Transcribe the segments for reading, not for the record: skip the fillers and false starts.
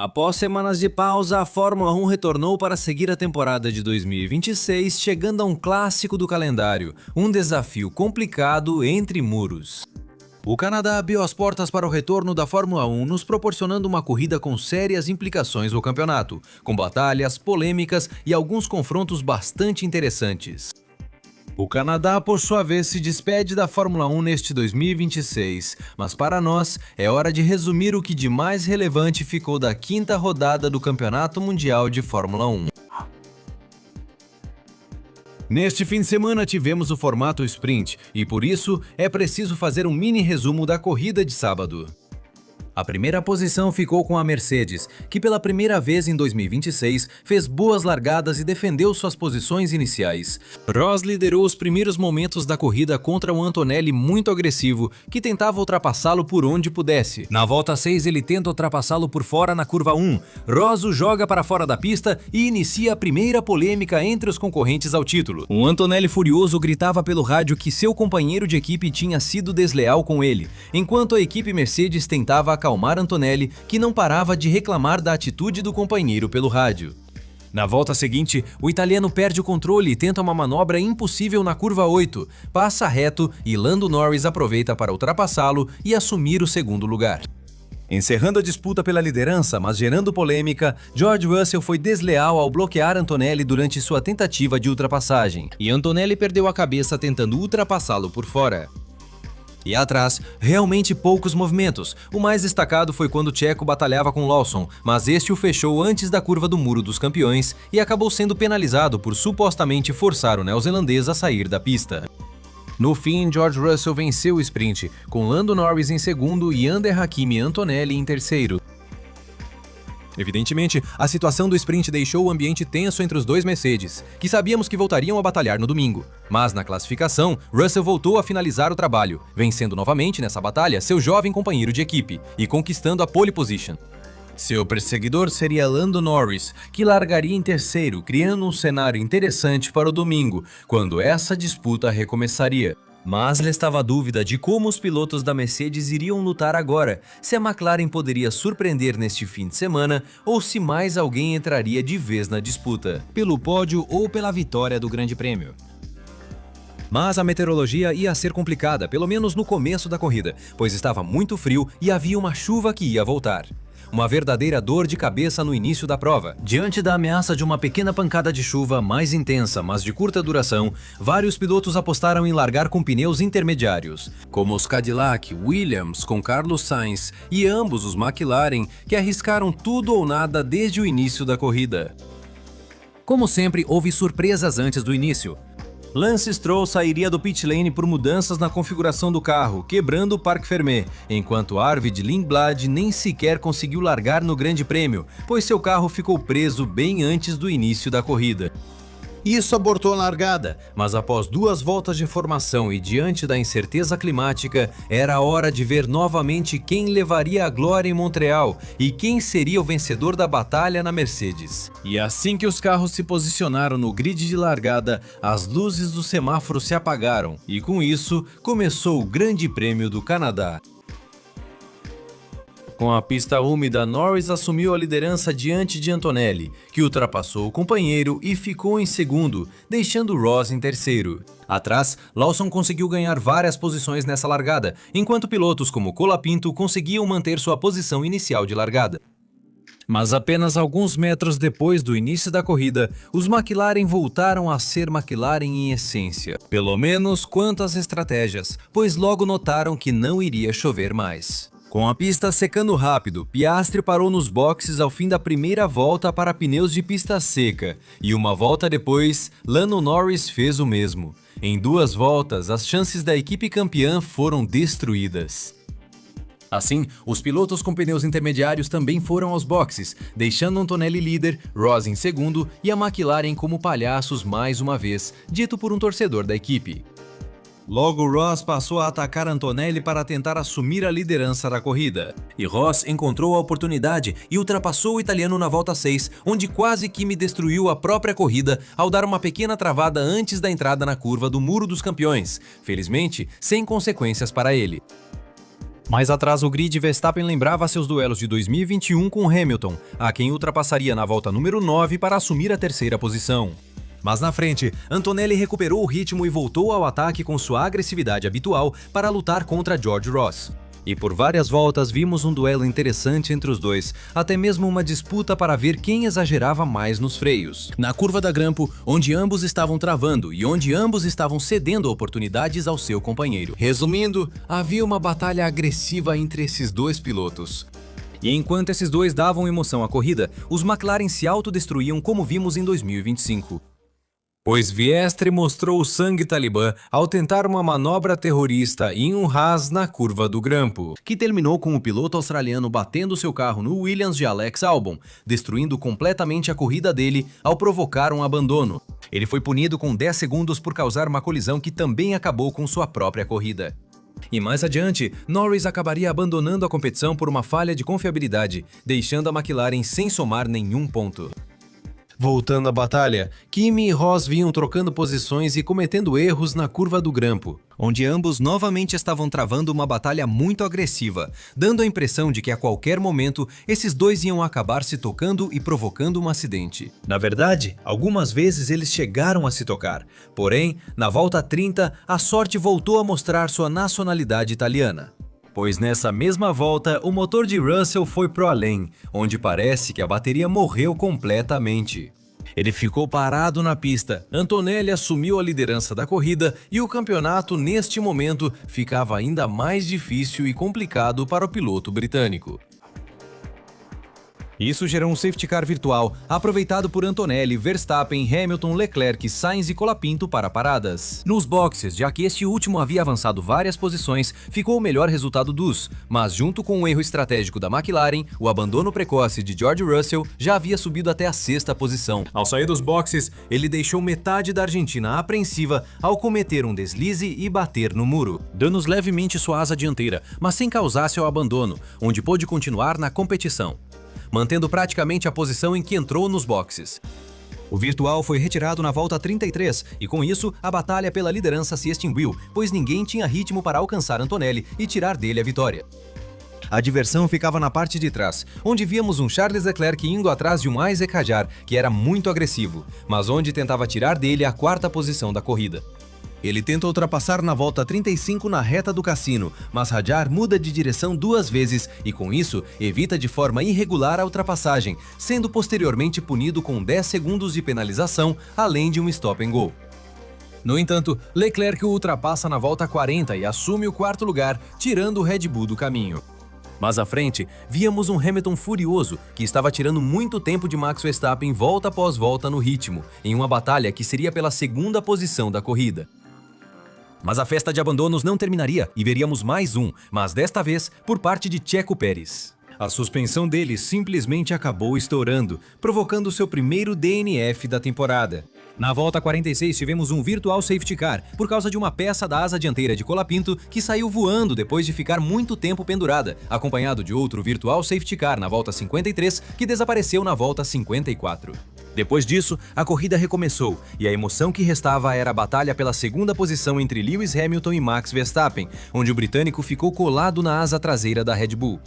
Após semanas de pausa, a Fórmula 1 retornou para seguir a temporada de 2026, chegando a um clássico do calendário, um desafio complicado entre muros. O Canadá abriu as portas para o retorno da Fórmula 1, nos proporcionando uma corrida com sérias implicações no campeonato, com batalhas, polêmicas e alguns confrontos bastante interessantes. O Canadá, por sua vez, se despede da Fórmula 1 neste 2026, mas para nós é hora de resumir o que de mais relevante ficou da quinta rodada do Campeonato Mundial de Fórmula 1. Neste fim de semana tivemos o formato sprint e por isso é preciso fazer um mini resumo da corrida de sábado. A primeira posição ficou com a Mercedes, que pela primeira vez em 2026 fez boas largadas e defendeu suas posições iniciais. Ross liderou os primeiros momentos da corrida contra um Antonelli muito agressivo, que tentava ultrapassá-lo por onde pudesse. Na volta 6 ele tenta ultrapassá-lo por fora na curva 1. Ross o joga para fora da pista e inicia a primeira polêmica entre os concorrentes ao título. O Antonelli furioso gritava pelo rádio que seu companheiro de equipe tinha sido desleal com ele, enquanto a equipe Mercedes tentava acalmar Antonelli, que não parava de reclamar da atitude do companheiro pelo rádio. Na volta seguinte, o italiano perde o controle e tenta uma manobra impossível na curva 8, passa reto e Lando Norris aproveita para ultrapassá-lo e assumir o segundo lugar. Encerrando a disputa pela liderança, mas gerando polêmica, George Russell foi desleal ao bloquear Antonelli durante sua tentativa de ultrapassagem, e Antonelli perdeu a cabeça tentando ultrapassá-lo por fora. E atrás, realmente poucos movimentos. O mais destacado foi quando Checo batalhava com Lawson, mas este o fechou antes da curva do Muro dos Campeões e acabou sendo penalizado por supostamente forçar o neozelandês a sair da pista. No fim, George Russell venceu o sprint, com Lando Norris em segundo e Ander Hakimi Antonelli em terceiro. Evidentemente, a situação do sprint deixou o ambiente tenso entre os dois Mercedes, que sabíamos que voltariam a batalhar no domingo. Mas na classificação, Russell voltou a finalizar o trabalho, vencendo novamente nessa batalha seu jovem companheiro de equipe e conquistando a pole position. Seu perseguidor seria Lando Norris, que largaria em terceiro, criando um cenário interessante para o domingo, quando essa disputa recomeçaria. Mas restava a dúvida de como os pilotos da Mercedes iriam lutar agora, se a McLaren poderia surpreender neste fim de semana ou se mais alguém entraria de vez na disputa, pelo pódio ou pela vitória do Grande Prêmio. Mas a meteorologia ia ser complicada, pelo menos no começo da corrida, pois estava muito frio e havia uma chuva que ia voltar. Uma verdadeira dor de cabeça no início da prova. Diante da ameaça de uma pequena pancada de chuva mais intensa, mas de curta duração, vários pilotos apostaram em largar com pneus intermediários, como os Cadillac, Williams com Carlos Sainz e ambos os McLaren, que arriscaram tudo ou nada desde o início da corrida. Como sempre, houve surpresas antes do início. Lance Stroll sairia do pit lane por mudanças na configuração do carro, quebrando o Parc Fermé, enquanto Arvid Lindblad nem sequer conseguiu largar no Grande Prêmio, pois seu carro ficou preso bem antes do início da corrida. Isso abortou a largada, mas após 2 voltas de formação e diante da incerteza climática, era hora de ver novamente quem levaria a glória em Montreal e quem seria o vencedor da batalha na Mercedes. E assim que os carros se posicionaram no grid de largada, as luzes do semáforo se apagaram e com isso começou o Grande Prêmio do Canadá. Com a pista úmida, Norris assumiu a liderança diante de Antonelli, que ultrapassou o companheiro e ficou em segundo, deixando Ross em terceiro. Atrás, Lawson conseguiu ganhar várias posições nessa largada, enquanto pilotos como Colapinto conseguiam manter sua posição inicial de largada. Mas apenas alguns metros depois do início da corrida, os McLaren voltaram a ser McLaren em essência, pelo menos quanto às estratégias, pois logo notaram que não iria chover mais. Com a pista secando rápido, Piastri parou nos boxes ao fim da primeira volta para pneus de pista seca, e uma volta depois, Lando Norris fez o mesmo. Em 2 voltas, as chances da equipe campeã foram destruídas. Assim, os pilotos com pneus intermediários também foram aos boxes, deixando Antonelli líder, Ross em segundo e a McLaren como palhaços mais uma vez, dito por um torcedor da equipe. Logo, Ross passou a atacar Antonelli para tentar assumir a liderança da corrida. E Ross encontrou a oportunidade e ultrapassou o italiano na volta 6, onde quase que me destruiu a própria corrida ao dar uma pequena travada antes da entrada na curva do Muro dos Campeões, felizmente sem consequências para ele. Mais atrás, o grid, Verstappen lembrava seus duelos de 2021 com Hamilton, a quem ultrapassaria na volta número 9 para assumir a terceira posição. Mas na frente, Antonelli recuperou o ritmo e voltou ao ataque com sua agressividade habitual para lutar contra George Ross. E por várias voltas vimos um duelo interessante entre os dois, até mesmo uma disputa para ver quem exagerava mais nos freios. Na curva da Grampo, onde ambos estavam travando e onde ambos estavam cedendo oportunidades ao seu companheiro. Resumindo, havia uma batalha agressiva entre esses dois pilotos. E enquanto esses dois davam emoção à corrida, os McLaren se autodestruíam como vimos em 2025. Pois Viestre mostrou o sangue talibã ao tentar uma manobra terrorista em um Haas na curva do Grampo, que terminou com o piloto australiano batendo seu carro no Williams de Alex Albon, destruindo completamente a corrida dele ao provocar um abandono. Ele foi punido com 10 segundos por causar uma colisão que também acabou com sua própria corrida. E mais adiante, Norris acabaria abandonando a competição por uma falha de confiabilidade, deixando a McLaren sem somar nenhum ponto. Voltando à batalha, Kimi e Ross vinham trocando posições e cometendo erros na curva do Grampo, onde ambos novamente estavam travando uma batalha muito agressiva, dando a impressão de que a qualquer momento esses dois iam acabar se tocando e provocando um acidente. Na verdade, algumas vezes eles chegaram a se tocar, porém, na volta 30, a sorte voltou a mostrar sua nacionalidade italiana. Pois nessa mesma volta, o motor de Russell foi pro além, onde parece que a bateria morreu completamente. Ele ficou parado na pista, Antonelli assumiu a liderança da corrida e o campeonato neste momento ficava ainda mais difícil e complicado para o piloto britânico. Isso gerou um safety car virtual, aproveitado por Antonelli, Verstappen, Hamilton, Leclerc, Sainz e Colapinto para paradas. Nos boxes, já que este último havia avançado várias posições, ficou o melhor resultado dos, mas junto com um erro estratégico da McLaren, o abandono precoce de George Russell já havia subido até a 6ª posição. Ao sair dos boxes, ele deixou metade da Argentina apreensiva ao cometer um deslize e bater no muro, dando levemente sua asa dianteira, mas sem causar seu abandono, onde pôde continuar na competição, mantendo praticamente a posição em que entrou nos boxes. O virtual foi retirado na volta 33 e com isso a batalha pela liderança se extinguiu, pois ninguém tinha ritmo para alcançar Antonelli e tirar dele a vitória. A diversão ficava na parte de trás, onde víamos um Charles Leclerc indo atrás de um Isaac Hadjar, que era muito agressivo, mas onde tentava tirar dele a 4ª posição da corrida. Ele tenta ultrapassar na volta 35 na reta do cassino, mas Hadjar muda de direção 2 vezes e com isso evita de forma irregular a ultrapassagem, sendo posteriormente punido com 10 segundos de penalização, além de um stop and go. No entanto, Leclerc o ultrapassa na volta 40 e assume o 4º lugar, tirando o Red Bull do caminho. Mas à frente, víamos um Hamilton furioso, que estava tirando muito tempo de Max Verstappen volta após volta no ritmo, em uma batalha que seria pela 2ª posição da corrida. Mas a festa de abandonos não terminaria e veríamos mais um, mas desta vez por parte de Checo Pérez. A suspensão dele simplesmente acabou estourando, provocando seu primeiro DNF da temporada. Na volta 46 tivemos um virtual safety car por causa de uma peça da asa dianteira de Colapinto que saiu voando depois de ficar muito tempo pendurada, acompanhado de outro virtual safety car na volta 53 que desapareceu na volta 54. Depois disso, a corrida recomeçou e a emoção que restava era a batalha pela 2ª posição entre Lewis Hamilton e Max Verstappen, onde o britânico ficou colado na asa traseira da Red Bull.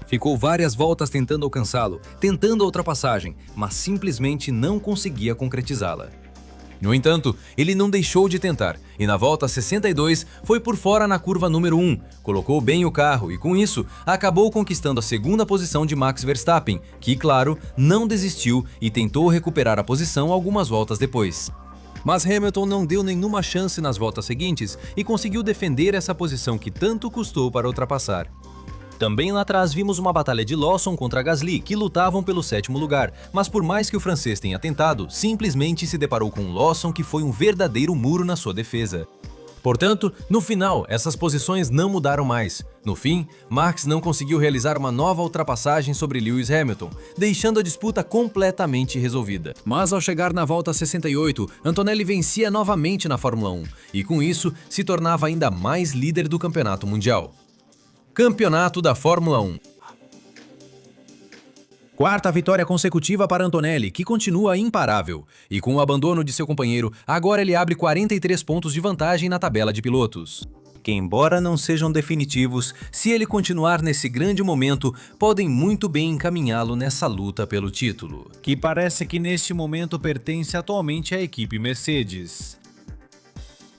Ficou várias voltas tentando alcançá-lo, tentando a ultrapassagem, mas simplesmente não conseguia concretizá-la. No entanto, ele não deixou de tentar, e na volta 62 foi por fora na curva número 1, colocou bem o carro e com isso acabou conquistando a 2ª posição de Max Verstappen, que, claro, não desistiu e tentou recuperar a posição algumas voltas depois. Mas Hamilton não deu nenhuma chance nas voltas seguintes e conseguiu defender essa posição que tanto custou para ultrapassar. Também lá atrás vimos uma batalha de Lawson contra Gasly, que lutavam pelo 7º lugar, mas por mais que o francês tenha tentado, simplesmente se deparou com Lawson, que foi um verdadeiro muro na sua defesa. Portanto, no final, essas posições não mudaram mais. No fim, Max não conseguiu realizar uma nova ultrapassagem sobre Lewis Hamilton, deixando a disputa completamente resolvida. Mas ao chegar na volta 68, Antonelli vencia novamente na Fórmula 1, e com isso se tornava ainda mais líder do campeonato mundial. Campeonato da Fórmula 1. 4ª vitória consecutiva para Antonelli, que continua imparável. E com o abandono de seu companheiro, agora ele abre 43 pontos de vantagem na tabela de pilotos. que, embora não sejam definitivos, se ele continuar nesse grande momento, podem muito bem encaminhá-lo nessa luta pelo título, que parece que neste momento pertence atualmente à equipe Mercedes.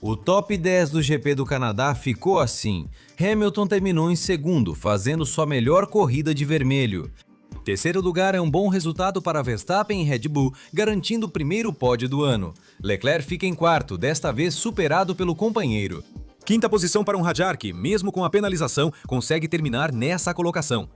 O top 10 do GP do Canadá ficou assim. Hamilton terminou em segundo, fazendo sua melhor corrida de vermelho. Terceiro lugar é um bom resultado para Verstappen e Red Bull, garantindo o primeiro pódio do ano. Leclerc fica em quarto, desta vez superado pelo companheiro. Quinta posição para um Hadjar que, mesmo com a penalização, consegue terminar nessa colocação.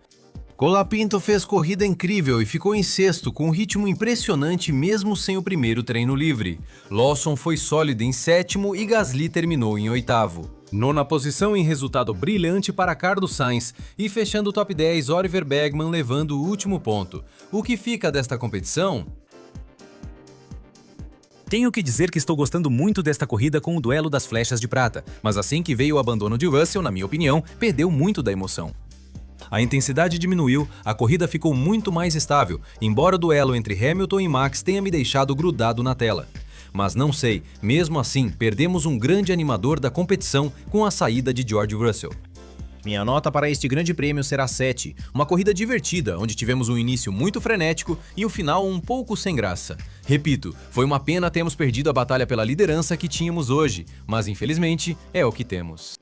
Colapinto fez corrida incrível e ficou em sexto, com um ritmo impressionante mesmo sem o primeiro treino livre. Lawson foi sólido em sétimo e Gasly terminou em oitavo. Nona posição em resultado brilhante para Carlos Sainz e fechando o top 10, Oliver Bergman levando o último ponto. O que fica desta competição? Tenho que dizer que estou gostando muito desta corrida com o duelo das flechas de prata, mas assim que veio o abandono de Russell, na minha opinião, perdeu muito da emoção. A intensidade diminuiu, a corrida ficou muito mais estável, embora o duelo entre Hamilton e Max tenha me deixado grudado na tela. Mas não sei, mesmo assim, perdemos um grande animador da competição com a saída de George Russell. Minha nota para este grande prêmio será 7, uma corrida divertida, onde tivemos um início muito frenético e um final um pouco sem graça. Repito, foi uma pena termos perdido a batalha pela liderança que tínhamos hoje, mas infelizmente é o que temos.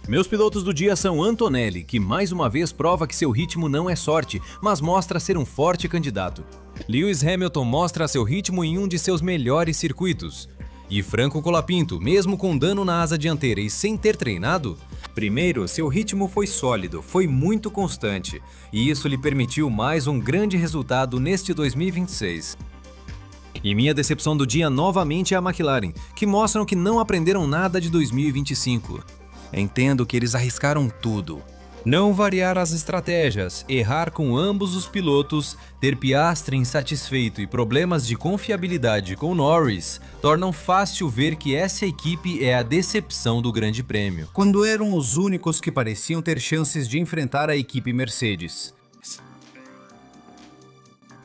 Meus pilotos do dia são Antonelli, que mais uma vez prova que seu ritmo não é sorte, mas mostra ser um forte candidato. Lewis Hamilton mostra seu ritmo em um de seus melhores circuitos. E Franco Colapinto, mesmo com dano na asa dianteira e sem ter treinado, primeiro, seu ritmo foi sólido, foi muito constante, e isso lhe permitiu mais um grande resultado neste 2026. E minha decepção do dia novamente é a McLaren, que mostram que não aprenderam nada de 2025. Entendo que eles arriscaram tudo. Não variar as estratégias, errar com ambos os pilotos, ter Piastri insatisfeito e problemas de confiabilidade com Norris tornam fácil ver que essa equipe é a decepção do Grande Prêmio, quando eram os únicos que pareciam ter chances de enfrentar a equipe Mercedes.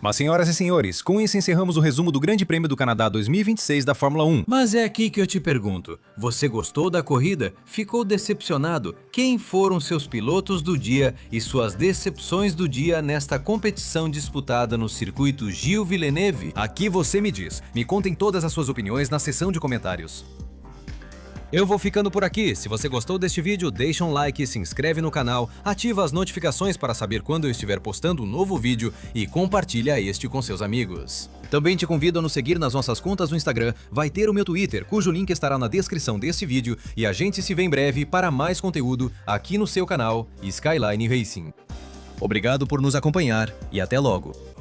Mas, senhoras e senhores, com isso encerramos o resumo do Grande Prêmio do Canadá 2026 da Fórmula 1. Mas é aqui que eu te pergunto, você gostou da corrida? Ficou decepcionado? Quem foram seus pilotos do dia e suas decepções do dia nesta competição disputada no circuito Gilles Villeneuve? Aqui você me diz, me contem todas as suas opiniões na seção de comentários. Eu vou ficando por aqui. Se você gostou deste vídeo, deixa um like, se inscreve no canal, ativa as notificações para saber quando eu estiver postando um novo vídeo e compartilha este com seus amigos. Também te convido a nos seguir nas nossas contas no Instagram, vai ter o meu Twitter, cujo link estará na descrição deste vídeo, e a gente se vê em breve para mais conteúdo aqui no seu canal Skyline Racing. Obrigado por nos acompanhar e até logo!